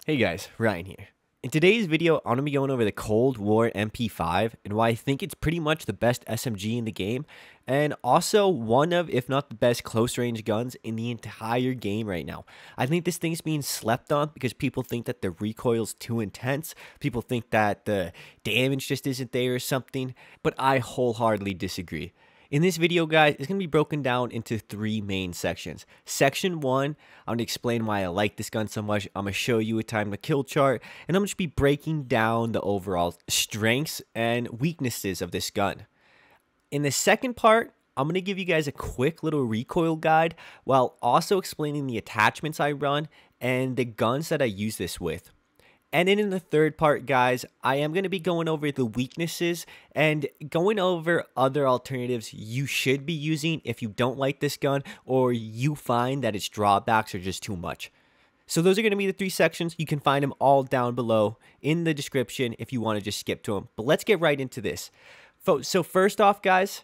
Hey guys, Ryan here. In today's video, I'm going to be going over the Cold War Mp5 and why I think it's pretty much the best SMG in the game, and also one of, if not the best close range guns in the entire game right now. I think this thing's being slept on because people think that the recoil's too intense, people think that the damage just isn't there or something, but I wholeheartedly disagree. In this video, guys, it's going to be broken down into three main sections. Section 1, I'm going to explain why I like this gun so much. I'm going to show you a time to kill chart, and I'm going to be breaking down the overall strengths and weaknesses of this gun. In the second part, I'm going to give you guys a quick little recoil guide while also explaining the attachments I run and the guns that I use this with. And then in the third part, guys, I am going to be going over the weaknesses and going over other alternatives you should be using if you don't like this gun or you find that its drawbacks are just too much. So those are going to be the three sections. You can find them all down below in the description if you want to just skip to them. But let's get right into this. So first off, guys,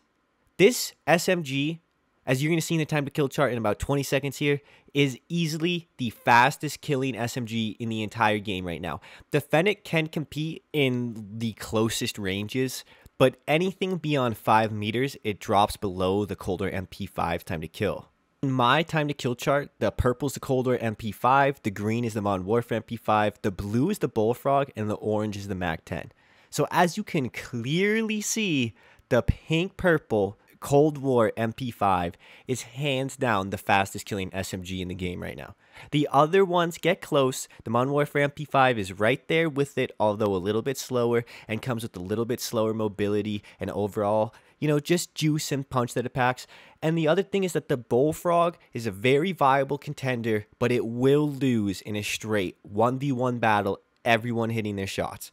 this SMG, as you're going to see in the time to kill chart in about 20 seconds here, is easily the fastest killing SMG in the entire game right now. The Fennec can compete in the closest ranges, but anything beyond 5 meters, it drops below the Cold War Mp5 time to kill. In my time to kill chart, the purple is the Cold War Mp5, the green is the Modern Warfare Mp5, the blue is the Bullfrog, and the orange is the Mac-10. So as you can clearly see, the pink-purple Cold War Mp5 is hands down the fastest killing SMG in the game right now. The other ones get close. The Modern Warfare Mp5 is right there with it, although a little bit slower, and comes with a little bit slower mobility and overall, just juice and punch that it packs. And the other thing is that the Bullfrog is a very viable contender, but it will lose in a straight 1v1 battle, everyone hitting their shots.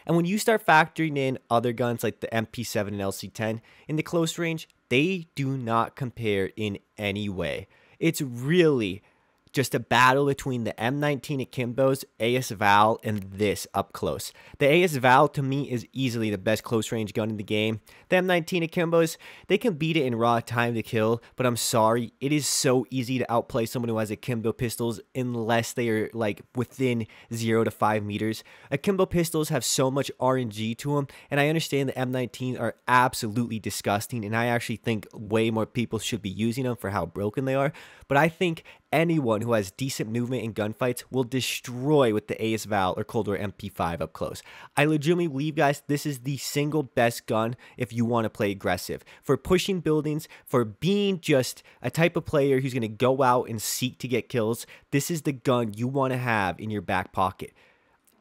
And when you start factoring in other guns like the MP7 and LC10 in the close range, they do not compare in any way. It's really just a battle between the M19 Akimbo's, AS Val, and this up close. The AS Val, to me, is easily the best close range gun in the game. The M19 Akimbo's, they can beat it in raw time to kill, but I'm sorry, it is so easy to outplay someone who has Akimbo pistols unless they are like within 0 to 5 meters. Akimbo pistols have so much RNG to them, and I understand the M19s are absolutely disgusting, and I actually think way more people should be using them for how broken they are, but I think anyone who has decent movement in gunfights will destroy with the AS Val or Cold War Mp5 up close. I legitimately believe, guys, this is the single best gun if you want to play aggressive. For pushing buildings, for being just a type of player who's going to go out and seek to get kills, this is the gun you want to have in your back pocket.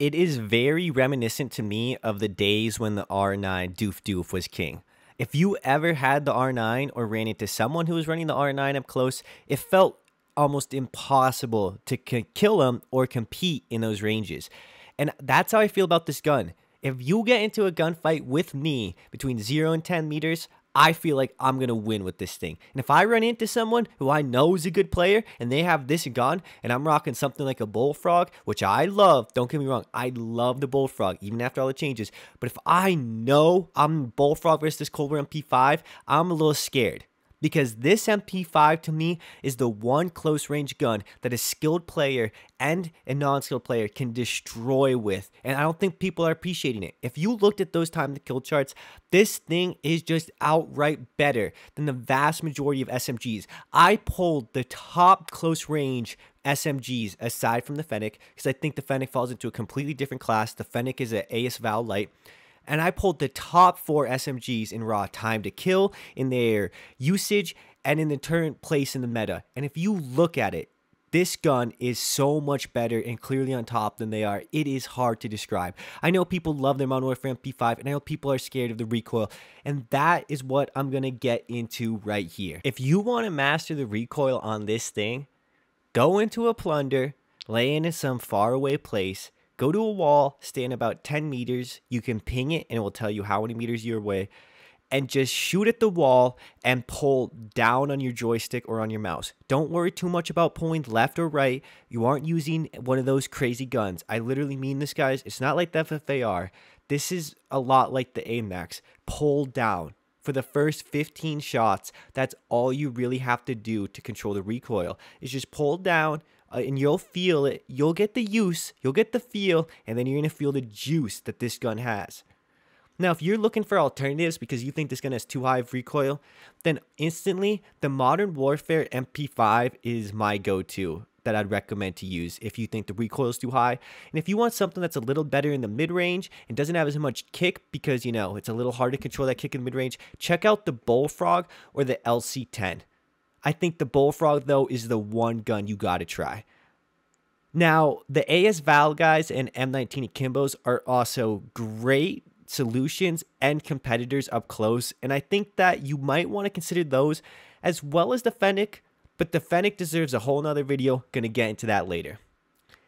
It is very reminiscent to me of the days when the R9 Doof was king. If you ever had the R9 or ran into someone who was running the R9 up close, it felt almost impossible to kill them or compete in those ranges. And that's how I feel about this gun. If you get into a gunfight with me between 0 and 10 meters, I feel like I'm going to win with this thing. And if I run into someone who I know is a good player and they have this gun and I'm rocking something like a Bullfrog, which I love, don't get me wrong, I love the Bullfrog even after all the changes. But if I know I'm Bullfrog versus this Cold War Mp5, I'm a little scared. Because this Mp5 to me is the one close range gun that a skilled player and a non-skilled player can destroy with. And I don't think people are appreciating it. If you looked at those time to kill charts, this thing is just outright better than the vast majority of SMGs. I pulled the top close range SMGs aside from the Fennec because I think the Fennec falls into a completely different class. The Fennec is an AS Val light. And I pulled the top 4 SMGs in raw time to kill, in their usage, and in the current place in the meta. And if you look at it, this gun is so much better and clearly on top than they are. It is hard to describe. I know people love their Modern Warfare Mp5, and I know people are scared of the recoil. And that is what I'm going to get into right here. If you want to master the recoil on this thing, go into a plunder, lay in some faraway place, go to a wall, stand about 10 meters. You can ping it and it will tell you how many meters you're away. And just shoot at the wall and pull down on your joystick or on your mouse. Don't worry too much about pulling left or right. You aren't using one of those crazy guns. I literally mean this, guys. It's not like the FFAR. This is a lot like the AMAX. Pull down. For the first 15 shots, that's all you really have to do to control the recoil. Is just pull down and you'll feel it. You'll get the use, you'll get the feel, and then you're going to feel the juice that this gun has. Now, if you're looking for alternatives because you think this gun has too high of recoil, then instantly, the Modern Warfare Mp5 is my go-to that I'd recommend to use if you think the recoil is too high. And if you want something that's a little better in the mid-range and doesn't have as much kick because, you know, it's a little hard to control that kick in the mid-range, check out the Bullfrog or the LC10. I think the Bullfrog, though, is the one gun you gotta try. Now, the AS Val guys and M19 Akimbos are also great solutions and competitors up close, and I think that you might want to consider those as well as the Fennec, but the Fennec deserves a whole nother video. Gonna get into that later.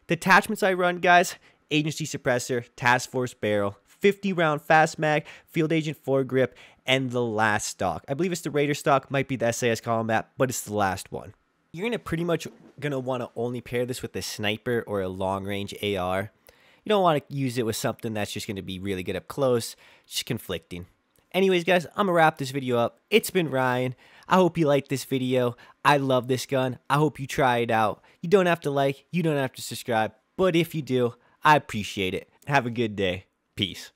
The attachments I run, guys: Agency Suppressor, Task Force Barrel, 50 round fast mag, Field Agent foregrip, and the last stock. I believe it's the Raider stock, might be the SAS Combat, but it's the last one. You're gonna pretty much want to only pair this with a sniper or a long range AR. You don't want to use it with something that's just going to be really good up close. Just conflicting. Anyways, guys, I'm going to wrap this video up. It's been Ryan. I hope you liked this video. I love this gun. I hope you try it out. You don't have to like. You don't have to subscribe. But if you do, I appreciate it. Have a good day. Peace.